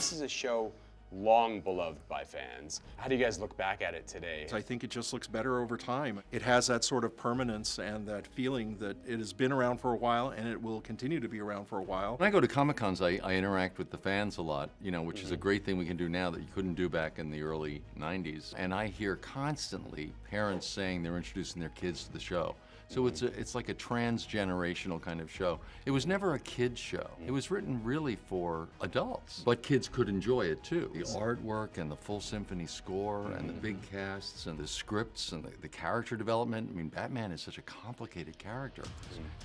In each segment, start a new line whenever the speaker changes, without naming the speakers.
This is a show long beloved by fans. How do you guys look back at it today?
I think it just looks better over time. It has that sort of permanence and that feeling that it has been around for a while and it will continue to be around for a while.
When I go to Comic-Cons, I interact with the fans a lot, you know, which is a great thing we can do now that you couldn't do back in the early 90s. And I hear constantly parents saying they're introducing their kids to the show. So it's like a transgenerational kind of show. It was never a kid's show. It was written really for adults, but kids could enjoy it too. The artwork and the full symphony score and the big casts and the scripts and the character development. I mean, Batman is such a complicated character.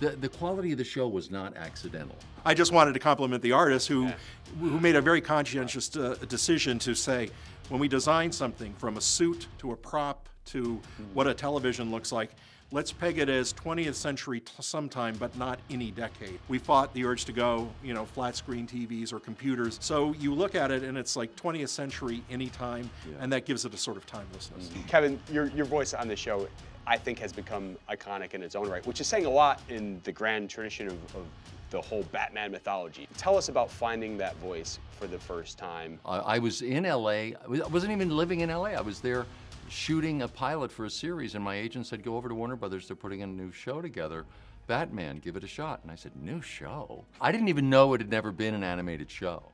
The quality of the show was not accidental.
I just wanted to compliment the artist who made a very conscientious decision to say, when we design something from a suit to a prop to what a television looks like, let's peg it as 20th century sometime, but not any decade. We fought the urge to go, you know, flat screen TVs or computers. So you look at it and it's like 20th century anytime, and that gives it a sort of timelessness.
Kevin, your voice on the show, I think, has become iconic in its own right, which is saying a lot in the grand tradition of the whole Batman mythology. Tell us about finding that voice for the first time.
I was in LA. I wasn't even living in LA. I was there shooting a pilot for a series, and my agent said, go over to Warner Brothers, they're putting a new show together, Batman, give it a shot. And I said, new show? I didn't even know it had never been an animated show.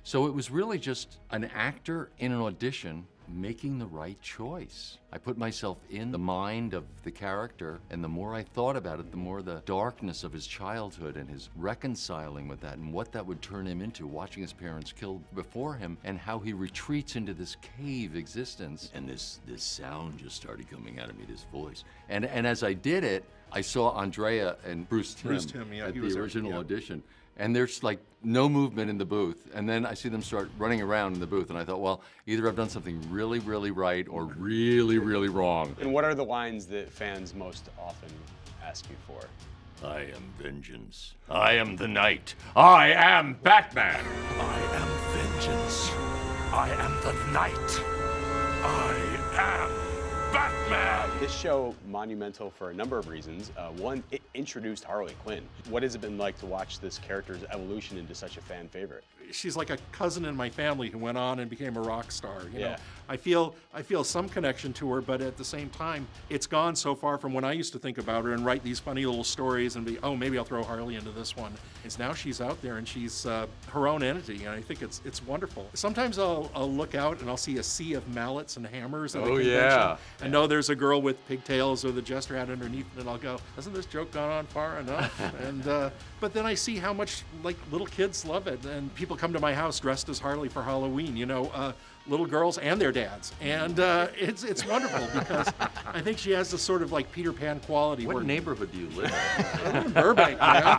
So it was really just an actor in an audition making the right choice. I put myself in the mind of the character, and the more I thought about it, the more the darkness of his childhood and his reconciling with that and what that would turn him into, watching his parents killed before him, and how he retreats into this cave existence. And this sound just started coming out of me, this voice. And as I did it, I saw Andrea and Bruce Timm at the original audition. And there's like no movement in the booth. And then I see them start running around in the booth, and I thought, well, either I've done something really, really right or really, really wrong.
And what are the lines that fans most often ask you for?
I am vengeance. I am the night. I am Batman.
I am vengeance. I am the night. I am Batman.
This show, monumental for a number of reasons. One, it introduced Harley Quinn. What has it been like to watch this character's evolution into such a fan favorite?
She's like a cousin in my family who went on and became a rock star. You know, I feel some connection to her, but at the same time, it's gone so far from when I used to think about her and write these funny little stories and be, oh, maybe I'll throw Harley into this one. It's now she's out there and she's her own entity, and I think it's wonderful. Sometimes I'll look out and I'll see a sea of mallets and hammers at a convention. I know there's a girl with pigtails or the jester hat underneath, and I'll go, hasn't this joke gone on far enough? And but then I see how much like little kids love it, and people come to my house dressed as Harley for Halloween, you know, little girls and their dads, and it's wonderful because I think she has this sort of like Peter Pan quality.
What neighborhood do you live in?
I live in Burbank, you know?